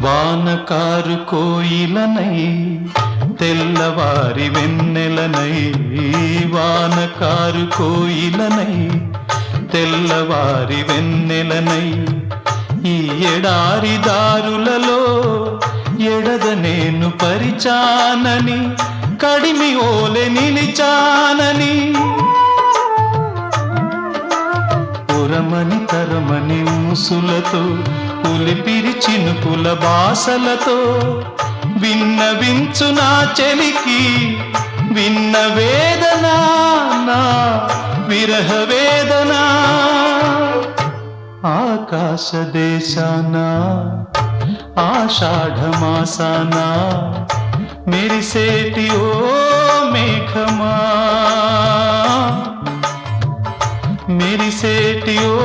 వానకారు కోయిలనై తెల్లవారి వెన్నెలనై, వానకారు కోయిలనై తెల్లవారి వెన్నెలనై, ఈ ఎడారి దారులలో ఎడద నేను పరిచానని, కడిమి ఓలె నిలిచానని, పురమని తరమని ఊసులతో ఉలిపిరి చినుకుల బాసలతో విన్నవించు నా చెలికి విన్న వేదన, నా విరహ వేదన. ఆకాశ దేశాన ఆషాఢమాసాన మెరిసేటి ఓ మేఘమా, మెరిసేటి ఓ